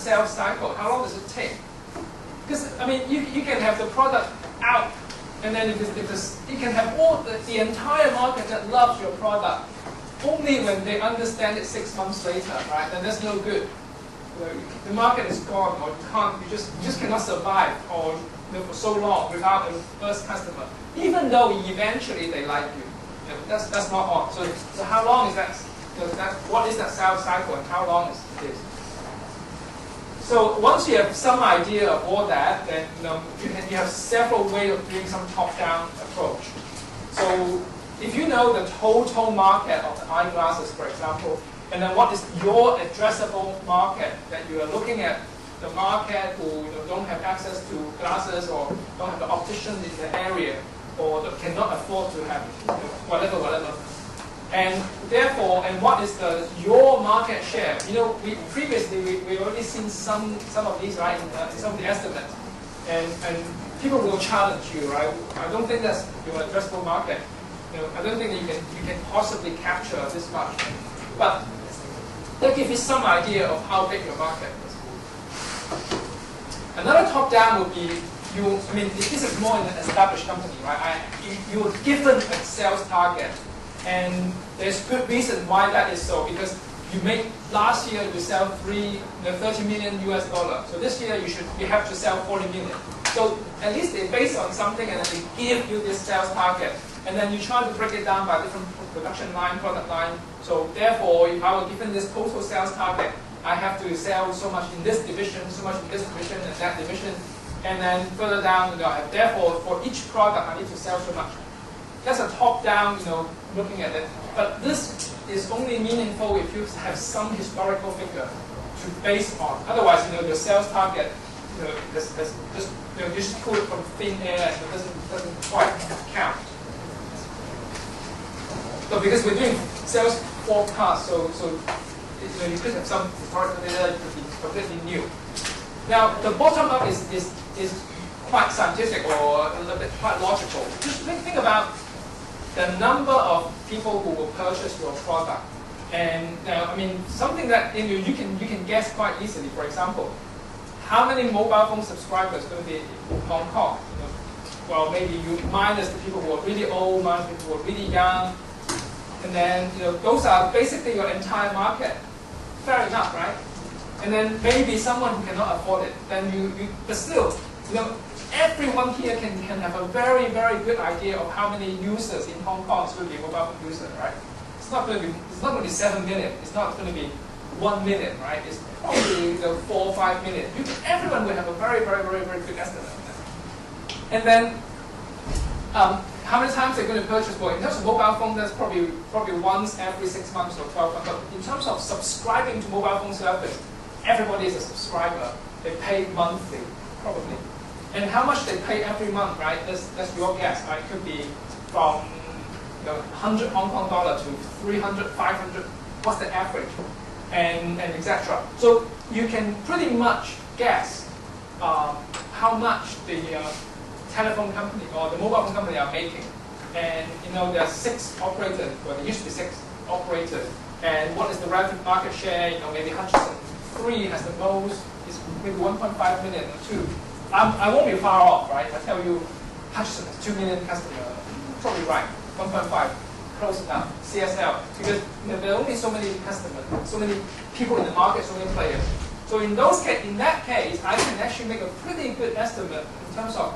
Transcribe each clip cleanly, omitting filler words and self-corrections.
sales cycle? How long does it take? Because, I mean, you can have the product out, and then you can have all the entire market that loves your product only when they understand it 6 months later, right? Then that's no good. The market is gone, or you just cannot survive or for so long without a first customer, even though eventually they like you. That's not on. So how long is that? What is that sales cycle, and how long is it? So once you have some idea of all that, then you have several ways of doing some top-down approach. So if you know the total market of the eyeglasses, for example, and then what is your addressable market that you are looking at, the market who don't have access to glasses or don't have the optician in the area or cannot afford to have whatever. And therefore, and what is your market share? We previously we already seen some of these, right, in some of the estimates, and people will challenge you, right? I don't think that's your addressable market. I don't think that you can possibly capture this much. But that gives you some idea of how big your market is. Another top-down would be this is more in an established company, right? You're given a sales target. And there's good reason why that is so, because last year you sell $30 million US. So this year you have to sell 40 million. So at least they base on something and then they give you this sales target. And then you try to break it down by different production line, product line. So therefore, if I were given this total sales target, I have to sell so much in this division, so much in this division, and that division. And then further down, therefore for each product I need to sell so much. That's a top-down, looking at it. But this is only meaningful if you have some historical figure to base on. Otherwise, your sales target, you just pull it from thin air and it doesn't quite count. So because we're doing sales forecast, so you could have some historical data that could be completely new. Now, the bottom up is quite scientific or a little bit quite logical. Just think about the number of people who will purchase your product, and something that you can guess quite easily. For example, how many mobile phone subscribers are going to be in Hong Kong? Well, maybe you minus the people who are really old, minus the people who are really young, and then those are basically your entire market. Fair enough, right? And then maybe someone who cannot afford it. Then but still, everyone here can have a very, very good idea of how many users in Hong Kong is going to be mobile phone user, right? It's not going to be 7 million. It's not going to be 1 million, right? It's probably 4 or 5 million. Everyone will have a very, very, very, very good estimate of that. And then, how many times they're going to purchase for? In terms of mobile phone, that's probably once every 6 months or 12 months. But in terms of subscribing to mobile phone service, everybody is a subscriber. They pay monthly, probably. And how much they pay every month, right? That's your guess, right? It could be from 100 Hong Kong dollar to 300, 500. What's the average? And etc. So you can pretty much guess how much the telephone company or the mobile phone company are making. And there are 6 operators. Well, there used to be 6 operators. And what is the relative market share? Maybe Hutchison 3 has the most. It's maybe 1.5 million or 2. I won't be far off, right? I tell you, Hutchison has 2 million customers. Probably right, 1.5, close enough. CSL, because there are only so many customers, so many people in the market, so many players. So in that case, I can actually make a pretty good estimate in terms of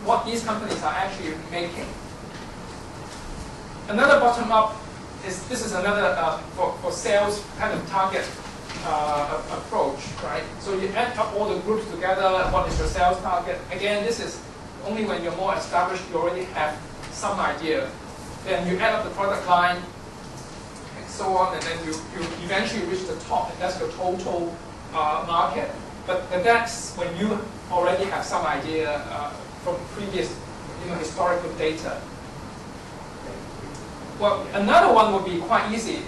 what these companies are actually making. Another bottom up this is another for sales kind of target approach, right? So you add up all the groups together. What is your sales target? Again, this is only when you're more established, you already have some idea. Then you add up the product line, and so on, and then you eventually reach the top, and that's your total market. But that's when you already have some idea from previous, historical data. Well, another one would be quite easy,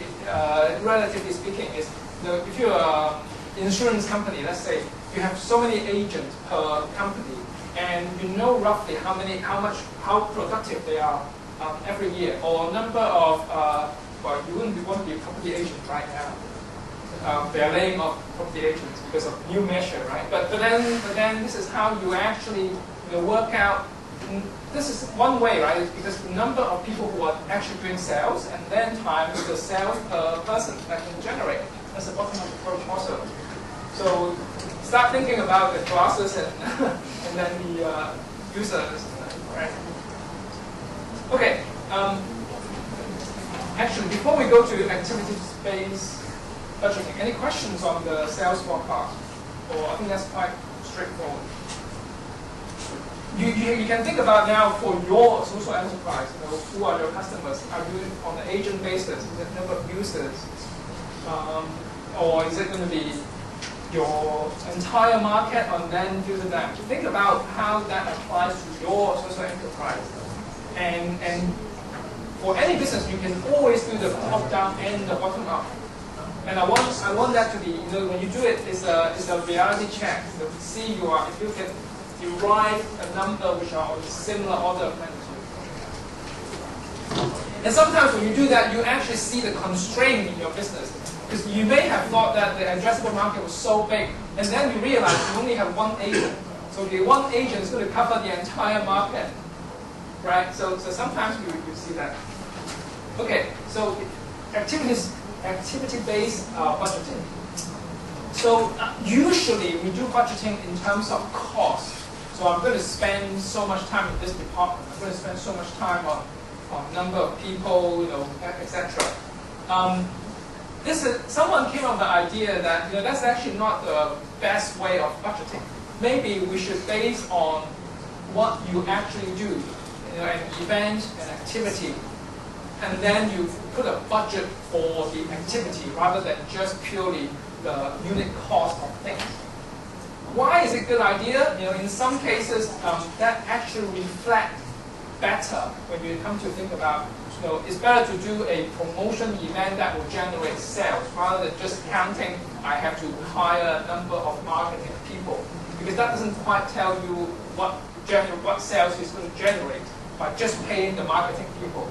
relatively speaking, is if you're an insurance company, let's say, you have so many agents per company, and you know roughly how productive they are every year, or number of, well, you wouldn't want to be a company agent right now. They're laying off from the agents because of new measure, right? But then this is how you actually work out. This is one way, right? Because the number of people who are actually doing sales and then times the sales per person that can generate. That's a bottom-up approach also. So start thinking about the classes and and then the users, right? Okay. Actually, before we go to activity-based budgeting, any questions on the sales forecast? Or I think that's quite straightforward. You can think about now for your social enterprise, who are your customers? Are you on an agent basis? Is it number of users? Or is it going to be your entire market and then do that? Think about how that applies to your social enterprise. And for any business, you can always do the top-down and the bottom-up. And I want that to be, when you do it, it's a reality check. See if you can derive a number which are of similar order of magnitude. And sometimes when you do that, you actually see the constraint in your business. Because you may have thought that the addressable market was so big, and then you realize you only have one agent. So the one agent is going to cover the entire market. Right? So sometimes you see that. Okay, so activity-based budgeting. So usually we do budgeting in terms of cost. So I'm going to spend so much time in this department. I'm going to spend so much time on number of people, etc. Someone came up with the idea that that's actually not the best way of budgeting. Maybe we should base on what you actually do, an event, an activity, and then you put a budget for the activity rather than just purely the unit cost of things. Why is it a good idea? In some cases, that actually reflects better when you come to think about, it's better to do a promotion event that will generate sales rather than just counting, I have to hire a number of marketing people. Because that doesn't quite tell you what sales is going to generate by just paying the marketing people.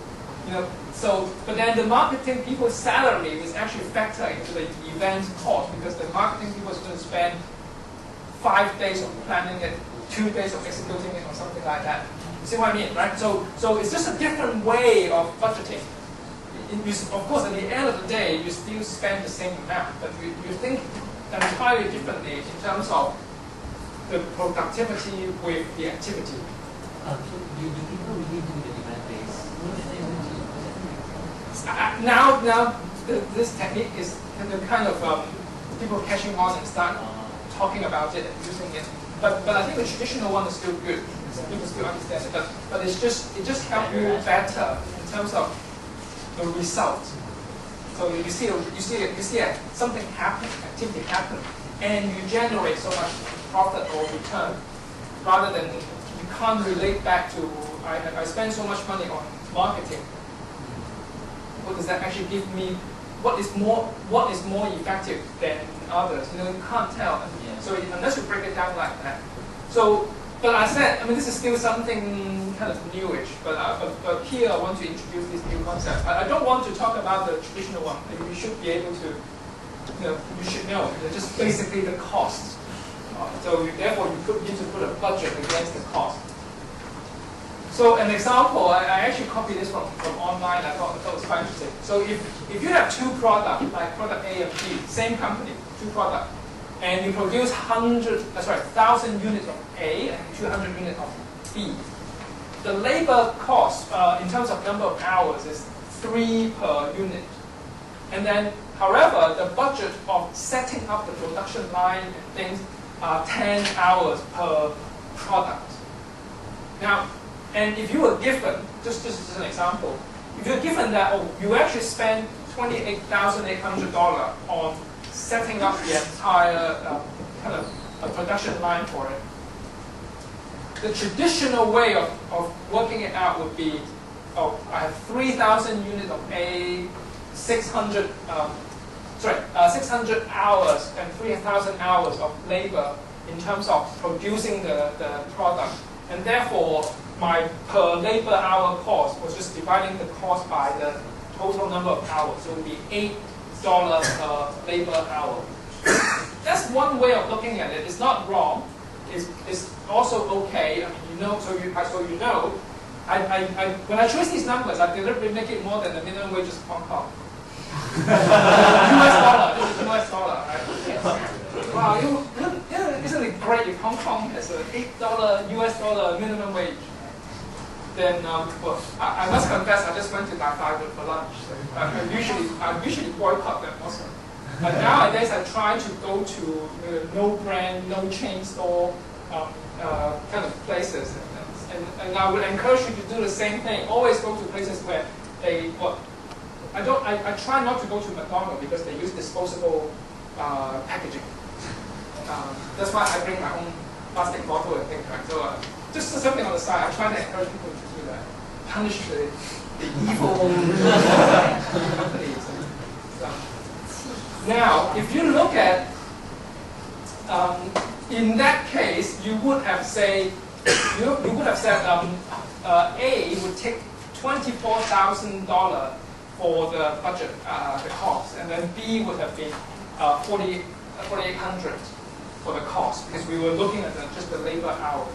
But then the marketing people's salary is actually factored into the event cost because the marketing people is going to spend 5 days of planning it, 2 days of executing it, or something like that. You see what I mean, right? So it's just a different way of budgeting. Of course, at the end of the day, you still spend the same amount, but you think entirely differently in terms of the productivity with the activity. So do people really do the event base? Now this technique is kind of people catching on and start talking about it and using it. But I think the traditional one is still good. People still understand it. But it just helps you better in terms of the result. So you see something happen, activity happen, and you generate so much profit or return, rather than you can't relate back to I spend so much money on marketing. What does that actually give me? What is more effective than others? You can't tell. So unless you break it down like that. But I said, this is still something kind of newish. But here I want to introduce this new concept. I don't want to talk about the traditional one. You should be able to, you should know. Just basically the cost. So therefore you need to put a budget against the cost. So an example, I actually copied this from online. I thought it was quite interesting. So if you have two products, like product A and B, same company, two products, and you produce 1,000 units of A and 200 units of B, the labor cost in terms of number of hours is 3 per unit. And then, however, the budget of setting up the production line and things are 10 hours per product. Now, and if you were given, just as an example, if you're given that, you actually spend $28,800 on setting up the entire kind of a production line for it, the traditional way of working it out would be, I have 3,000 units of A, 600 hours and 3,000 hours of labor in terms of producing the product, and therefore my per labor hour cost was just dividing the cost by the total number of hours. So it would be $8 per labor hour. that's one way of looking at it. It's not wrong. It's also okay. I mean, you know, so you know. When I choose these numbers, I deliberately make it more than the minimum wage of Hong Kong. US dollar. This is US dollar, right? Wow, isn't it great if Hong Kong has an $8 US dollar minimum wage? Then, well, I must confess, I just went to my father for lunch. So I usually boycott them also. But nowadays, I try to go to no brand, no chain store kind of places, and I would encourage you to do the same thing. Always go to places where they, well, I try not to go to McDonald's because they use disposable packaging. That's why I bring my own plastic bottle and things like that. So just something on the side. I try to encourage people to do that. Punish the evil companies. Now, if you look at, in that case, you would have said A would take $24,000 for the budget, the cost, and then B would have been 4,800 for the cost, because we were looking at just the labor hour.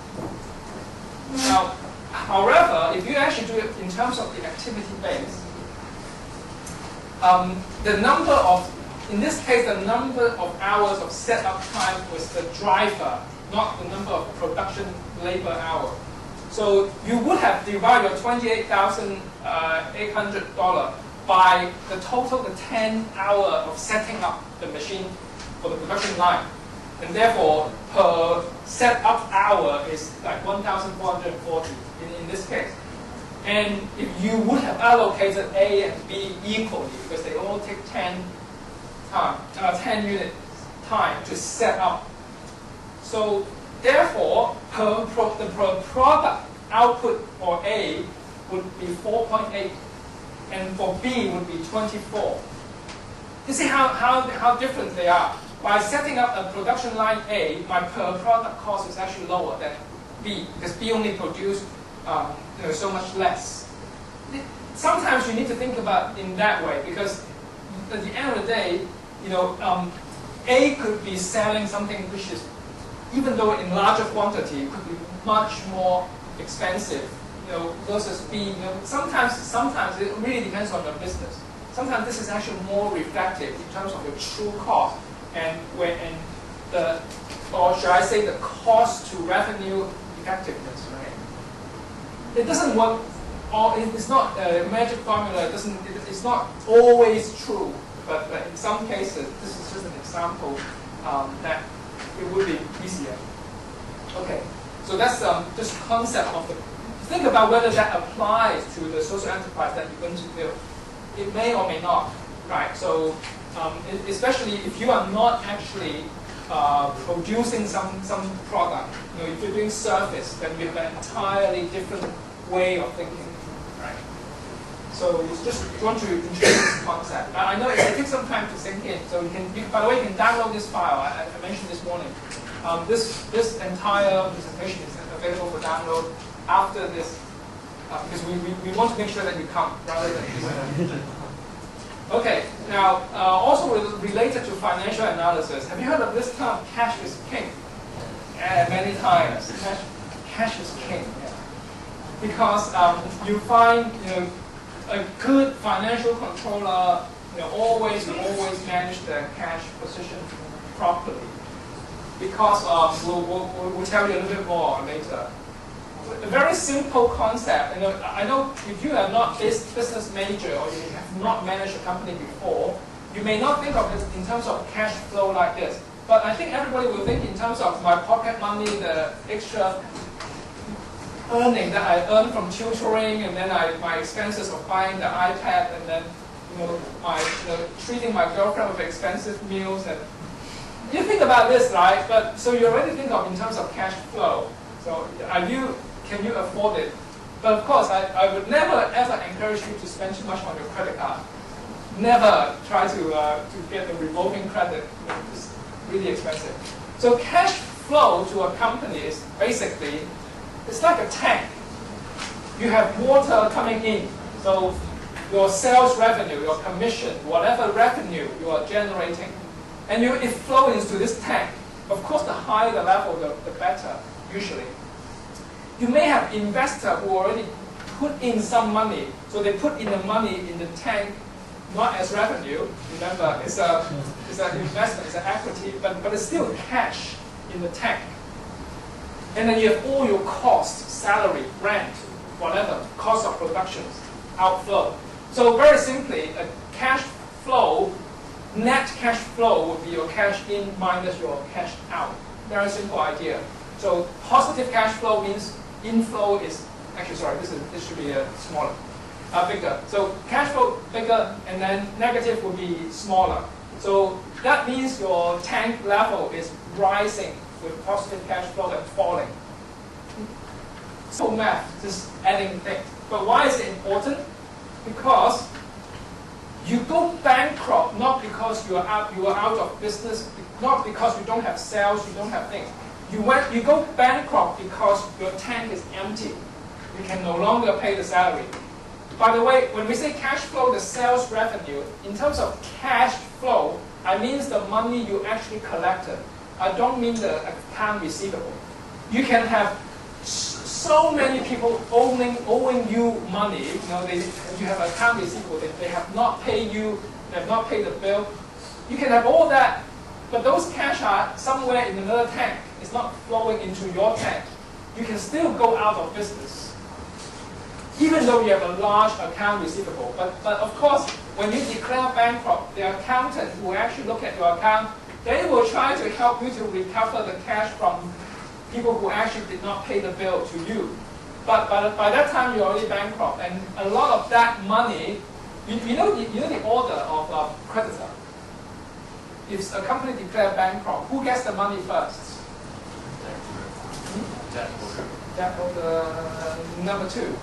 Now, however, if you actually do it in terms of the activity base, the number of, in this case, the number of hours of setup time was the driver, not the number of production labor hour. So you would have divided your $28,800 by the total, the 10 hours of setting up the machine for the production line. And therefore, per setup hour is like 1,440 in this case. And if you would have allocated A and B equally, because they all take 10 unit time to set up. So therefore, the product output for A would be 4.8, and for B would be 24. You see how different they are. By setting up a production line A, my per product cost is actually lower than B, because B only produced so much less. Sometimes you need to think about in that way, because at the end of the day, A could be selling something which is, even though in larger quantity, could be much more expensive, versus B. Sometimes it really depends on your business. Sometimes this is actually more reflective in terms of your true cost and or should I say, the cost to revenue effectiveness, right? It doesn't work. It's not a magic formula. It's not always true. But in some cases, this is just an example that it would be easier. Okay, so that's just concept of the. Think about whether that applies to the social enterprise that you're going to build. It may or may not, right? So especially if you are not actually producing some product, if you're doing service, then you have an entirely different way of thinking, right? So just want to introduce this concept. I know it takes some time to sink in. So by the way, you can download this file. I mentioned this morning. This entire presentation is available for download after this, because we want to make sure that you come rather than Okay. Now, also related to financial analysis, have you heard of this term, cash is king? Many times, cash is king. Yeah. Because you find a good financial controller always manage the cash position properly. Because we'll tell you a little bit more later. A very simple concept. I know if you are not this business major or you have not managed a company before, you may not think of it in terms of cash flow like this. But I think everybody will think in terms of my pocket money, the extra earning that I earn from tutoring, and then my expenses of buying the iPad, and then treating my girlfriend with expensive meals. And you think about this, right? But so you already think of in terms of cash flow. So can you afford it? But of course, I would never ever encourage you to spend too much on your credit card. Never try to get a revolving credit. It's really expensive. So cash flow to a company is basically, it's like a tank. You have water coming in. So your sales revenue, your commission, whatever revenue you are generating and it flows into this tank. Of course, the higher the level, the better, usually. You may have investor who already put in some money, so they put in the money in the tank, not as revenue. Remember, it's an investment, it's an equity, but it's still cash in the tank. And then you have all your costs, salary, rent, whatever, cost of production, outflow. So very simply, a cash flow, net cash flow would be your cash in minus your cash out. Very simple idea. So positive cash flow means inflow is, actually sorry, this should be a smaller, bigger. So cash flow bigger, and then negative would be smaller. So that means your tank level is rising with positive cash flow and falling. So math, just adding things. But why is it important? Because you go bankrupt not because you are out of business, not because you don't have sales, you don't have things. You go bankrupt because your tank is empty. You can no longer pay the salary. By the way, when we say cash flow, the sales revenue, in terms of cash flow, I mean the money you actually collected. I don't mean the account receivable. You can have so many people owing you money. You have account receivable. They have not paid you. They have not paid the bill. You can have all that, but those cash are somewhere in another tank. It's not flowing into your tank. You can still go out of business, even though you have a large account receivable. But of course, when you declare bankrupt, the accountant who actually look at your account, they will try to help you to recover the cash from people who actually did not pay the bill to you. But by that time, you're already bankrupt, and a lot of that money, you know the order of creditor. If a company declares bankrupt, who gets the money first? Debt holder number 2.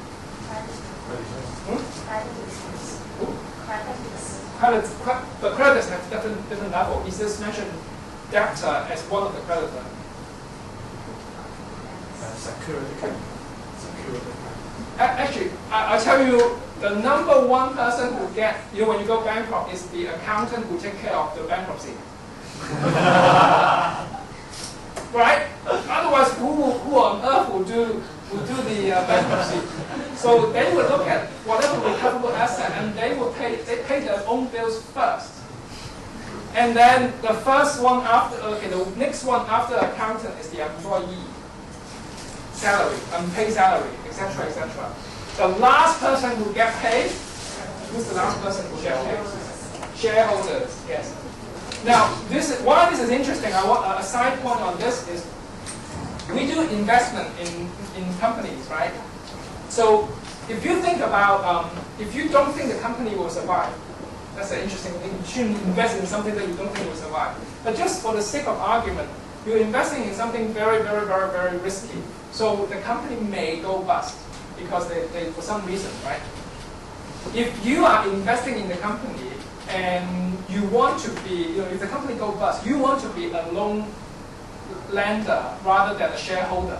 But creditors have different level. Is this mentioned debtor as one of the creditor? Security. Actually, I'll tell you, the number 1 person who get, when you go bankrupt, is the accountant who take care of the bankruptcy. Right? Otherwise, who on earth will do the bankruptcy? So they will look at whatever recoverable asset, and they pay their own bills first. And then the first one after, the next one after accountant is the employee. Salary, unpaid salary, etc., etc. The last person who get paid, who's the last person who get paid? Shareholders, yes. Now, why this is interesting, I want a side point on this is, we do investment in companies, right? So, if you think about, if you don't think the company will survive, that's an interesting thing. You shouldn't invest in something that you don't think will survive. But just for the sake of argument, you're investing in something very, very, very, very risky. So the company may go bust because they for some reason, right? If you are investing in the company and you want to be, if the company goes bust, you want to be a loan lender rather than a shareholder.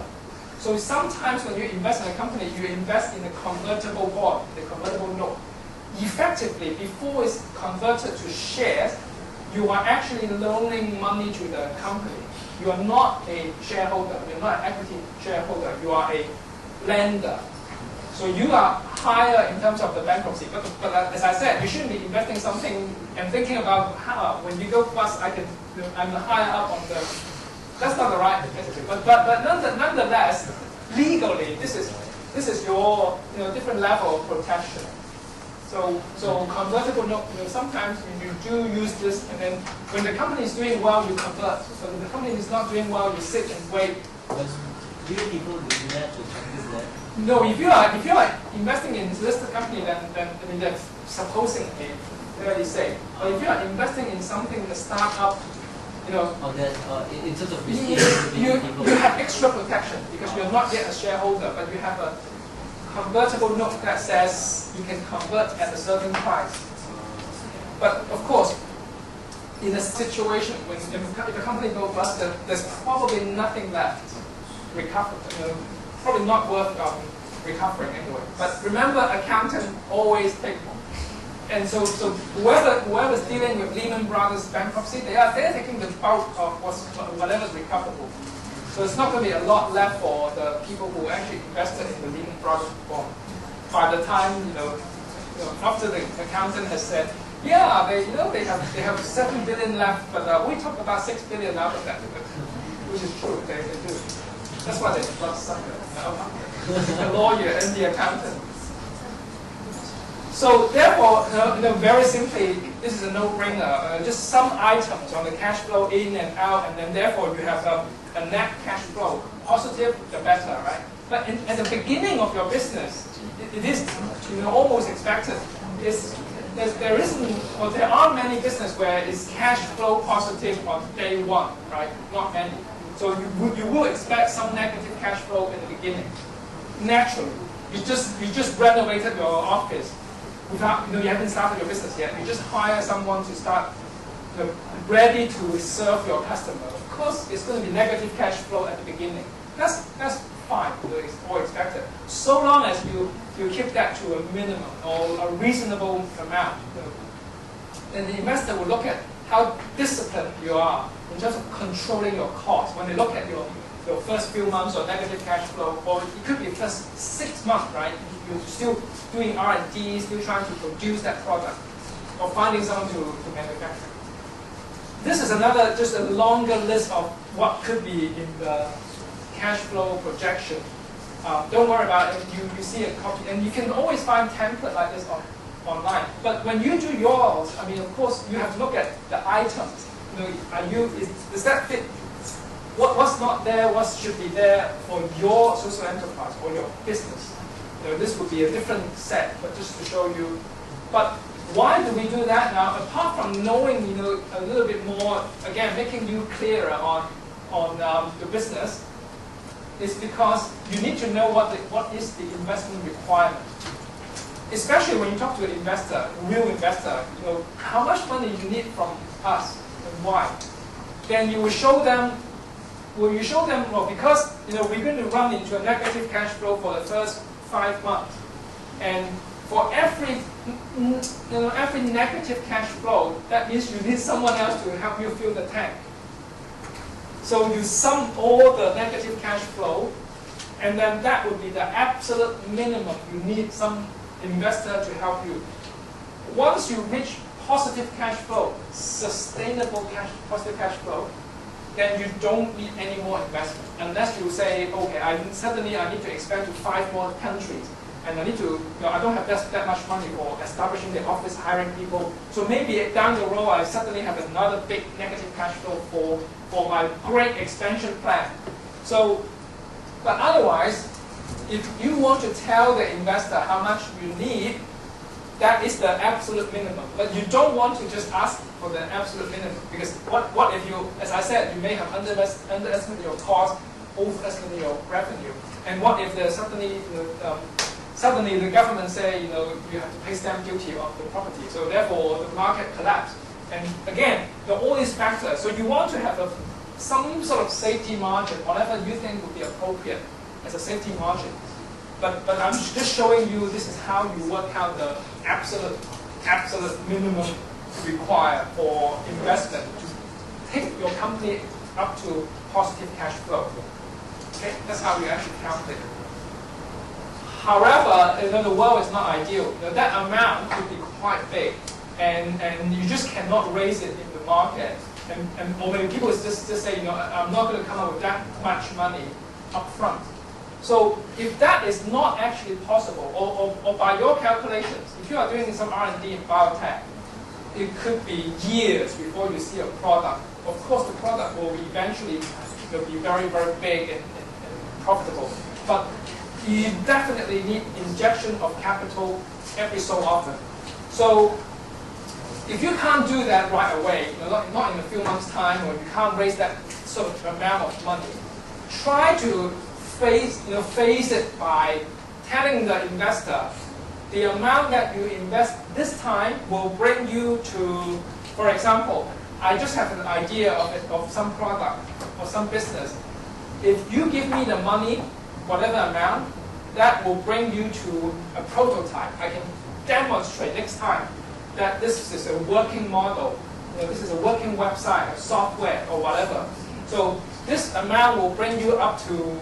So sometimes when you invest in a company, you invest in a convertible bond, the convertible note. Effectively, before it's converted to shares, you are actually loaning money to the company. You are not a shareholder. You're not an equity shareholder. You are a lender. So you are higher in terms of the bankruptcy. But as I said, you shouldn't be investing something and thinking about how when you go bust, I'm higher up on the. That's not the right attitude. But nonetheless, legally, this is your different level of protection. So convertible note, sometimes you do use this, and then when the company is doing well, you convert. So when the company is not doing well, you sit and wait. But do you people do that to practice that? No, if you are investing in listed company, then that's supposedly fairly safe. But if you are investing in something, the startup, in terms of risky, you have extra protection because you're not yet a shareholder, but you have a convertible note that says you can convert at a certain price. But of course, in a situation when if a company goes bust, there's probably nothing left recovered. Probably not worth recovering anyway. But remember, accountant always take And so whoever's dealing with Lehman Brothers bankruptcy, they're taking the bulk of whatever's recoverable. So it's not going to be a lot left for the people who actually invested in the Lehman Brothers bond. By the time after the accountant has said, yeah, they have 7 billion left, but we took about 6 billion out of that, which is true. They do. That's why they love sucker, the lawyer and the accountant. So therefore, very simply, this is a no-brainer. Just some items on the cash flow in and out, and then therefore you have a net cash flow. Positive, the better, right? But at the beginning of your business, it is almost expected. There are many businesses where it's cash flow positive on day one, right? Not many. So you will expect some negative cash flow in the beginning. Naturally, you just renovated your office. Without, you haven't started your business yet. You just hire someone to start, ready to serve your customer. Of course, it's going to be negative cash flow at the beginning. That's fine. It's all expected. So long as you keep that to a minimum or a reasonable amount, then the investor will look at how disciplined you are in terms of controlling your costs. When they look at your first few months of negative cash flow, or it could be first 6 months, right? You're still doing R&D, still trying to produce that product, or finding someone to manufacture. This is just a longer list of what could be in the cash flow projection. Don't worry about it. You see a copy, and you can always find template like this online. But when you do yours, I mean, of course, you have to look at the items. Does that fit? What's not there? What should be there for your social enterprise or your business? This would be a different set, but just to show you. But why do we do that now? Apart from knowing, a little bit more, again, making you clearer on the business, is because you need to know what is the investment requirement. Especially when you talk to an investor, a real investor, how much money you need from us and why. Then you will show them. Well, because we're going to run into a negative cash flow for the first 5 months, and for every negative cash flow, that means you need someone else to help you fill the tank. So you sum all the negative cash flow, and then that would be the absolute minimum. You need some investor to help you. Once you reach positive cash flow, sustainable positive cash flow, then you don't need any more investment. Unless you say, okay, suddenly I need to expand to 5 more countries, and I need to, I don't have that much money for establishing the office, hiring people. So maybe down the road, I suddenly have another big negative cash flow for my great expansion plan. So, but otherwise, if you want to tell the investor how much you need, that is the absolute minimum. But you don't want to just ask for the absolute minimum, because what if you, as I said, you may have underestimated your cost, overestimated your revenue, and what if there's suddenly the government say you have to pay stamp duty on the property, so therefore the market collapse. And again, all these factors. So you want to have some sort of safety margin, whatever you think would be appropriate as a safety margin. But I'm just showing you this is how you work out the absolute minimum required for investment to take your company up to positive cash flow. Okay, that's how you actually calculate it. However, the world is not ideal. That amount could be quite big, and you just cannot raise it in the market. Or maybe people just say, I'm not going to come up with that much money up front. So if that is not actually possible, or by your calculations, if you are doing some R&D in biotech, it could be years before you see a product. Of course, the product will eventually be very, very big and profitable. But you definitely need injection of capital every so often. So if you can't do that right away, not in a few months' time, or you can't raise that sort of amount of money, try to face it by telling the investor the amount that you invest this time will bring you to, for example, I just have an idea of some product or some business. If you give me the money, whatever amount, that will bring you to a prototype. I can demonstrate next time that this is a working model, this is a working website, a software, or whatever. So this amount will bring you up to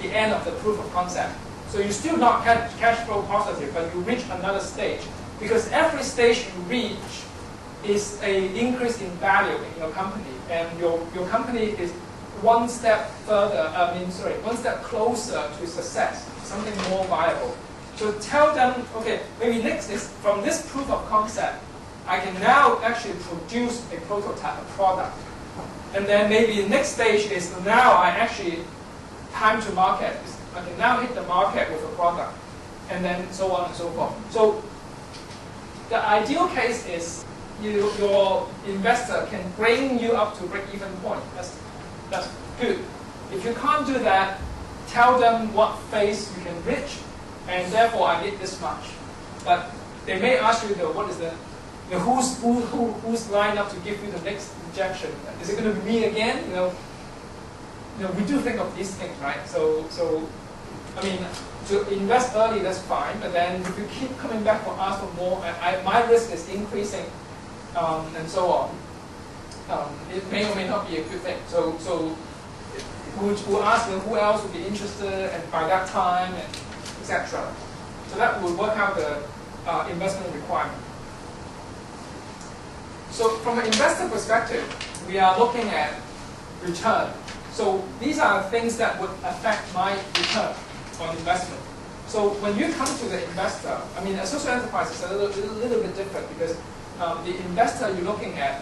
the end of the proof of concept. So you still not cash flow positive, but you reach another stage. Because every stage you reach is an increase in value in your company. And your company is one step further, one step closer to success, something more viable. So tell them, okay, maybe next is from this proof of concept, I can now actually produce a prototype, a product. And then maybe the next stage is now I actually, time to market. I can now hit the market with a product. And then so on and so forth. So the ideal case is your investor can bring you up to break-even point. That's good. If you can't do that, tell them what phase you can reach, and therefore I need this much. But they may ask you, what is who's lined up to give you the next injection? Is it going to be me again? We do think of these things, right? So I mean, to invest early, that's fine. But then if you keep coming back for ask for more, my risk is increasing, and so on. It may or may not be a good thing. So we'll ask them who else would be interested, and by that time, and etc. So that will work out the investment requirement. So from an investor perspective, we are looking at return. So these are things that would affect my return on investment. So when you come to the investor, I mean, a social enterprise is a little bit different because the investor you're looking at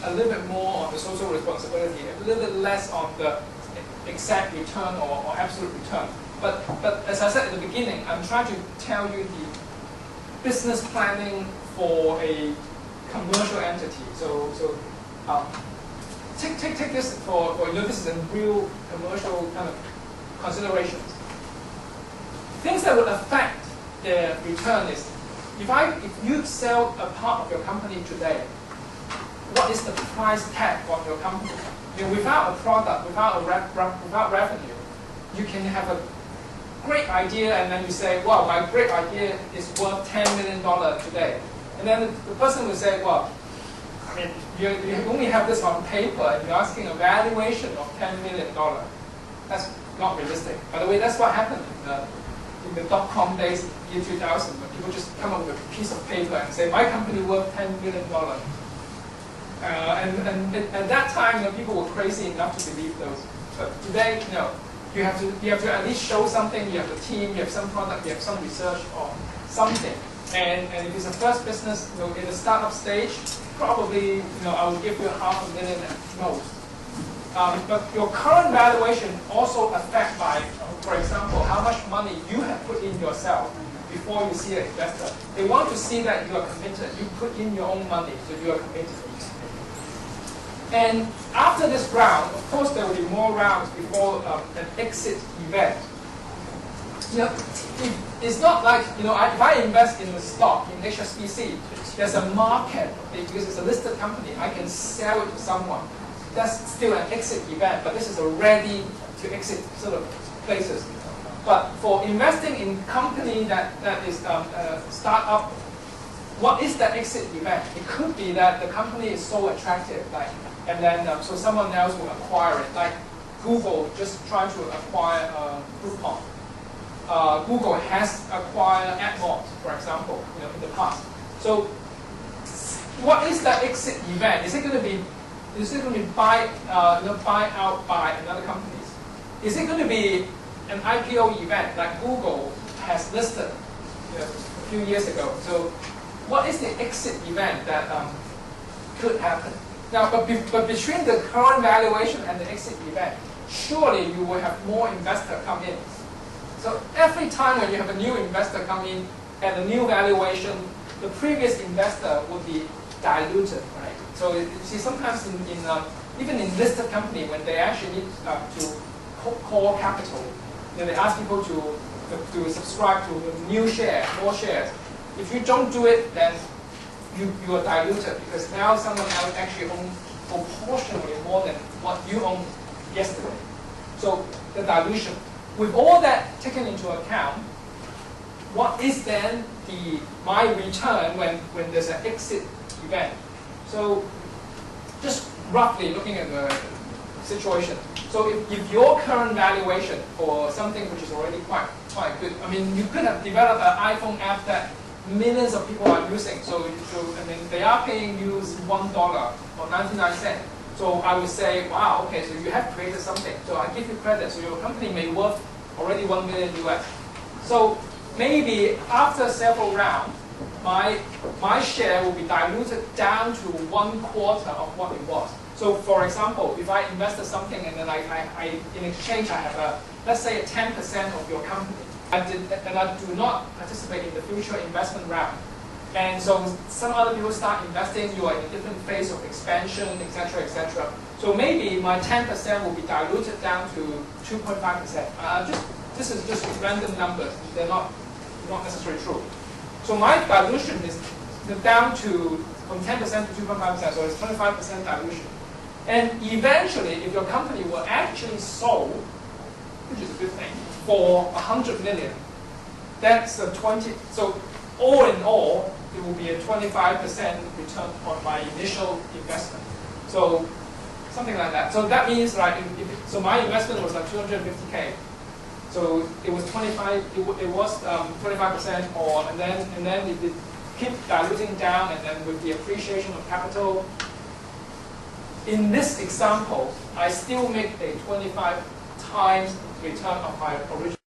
a little bit more on the social responsibility, a little bit less on the exact return or absolute return. But as I said at the beginning, I'm trying to tell you the business planning for a commercial entity. So take this for this is a real commercial kind of considerations. Things that would affect the return is if you sell a part of your company today, what is the price tag of your company? Without a product, without revenue, you can have a great idea and then you say, well, my great idea is worth $10 million today. And then the person will say, well, I mean, you only have this on paper and you're asking a valuation of $10 million. That's not realistic. By the way, that's what happened in the dot-com days, year 2000, when people just come up with a piece of paper and say, my company worth $10 million. And at that time, people were crazy enough to believe those. But today, no. You have to at least show something. You have a team. You have some product. You have some research or something. And if it's a first business, in the startup stage, probably I will give you $500,000 at most. But your current valuation also affected by, for example, how much money you have put in yourself before you see an investor. They want to see that you are committed. You put in your own money, so you are committed. And after this round, of course, there will be more rounds before an exit event. It's not like, if I invest in the stock in HSBC, there's a market, because it's a listed company, I can sell it to someone. That's still an exit event, but this is a ready to exit sort of places. But for investing in company that is a startup, what is that exit event? It could be that the company is so attractive, and then so someone else will acquire it, like Google just trying to acquire Groupon. Google has acquired AdMob, for example, in the past. So, what is that exit event? Is it going to be buy out by another companies? Is it going to be an IPO event like Google has listed a few years ago? So, what is the exit event that could happen? Now, but between the current valuation and the exit event, surely you will have more investors come in. So every time when you have a new investor come in at a new valuation, the previous investor will be diluted, right? So you see, sometimes even in listed company, when they actually need to call capital, they ask people to subscribe to new share, more shares. If you don't do it, then you are diluted because now someone else actually owns proportionally more than what you owned yesterday. So the dilution. With all that taken into account, what is then my return when there's an exit event? So just roughly looking at the situation. So if your current valuation for something which is already quite good, I mean, you could have developed an iPhone app that millions of people are using. So I mean, they are paying you $1 or 99 cents. So I would say, wow, okay, so you have created something. So I give you credit. So your company may worth already 1 million US. So maybe after several rounds, my share will be diluted down to 1/4 of what it was. So for example, if I invested something and then I in exchange I have let's say 10% of your company, and I do not participate in the future investment round. And so some other people start investing, you are in a different phase of expansion, etc., etc. So maybe my 10% will be diluted down to 2.5%. This is just random numbers. They're not necessarily true. So my dilution is down to from 10% to 2.5%, so it's 25% dilution. And eventually, if your company were actually sold, which is a good thing, for 100 million, that's a 20. So all in all, it will be a 25% return on my initial investment. So something like that. So that means like so my investment was like 250K. So it was 25. It was 25%, and then it keep diluting down, and then with the appreciation of capital. In this example, I still make a 25 times return of my original.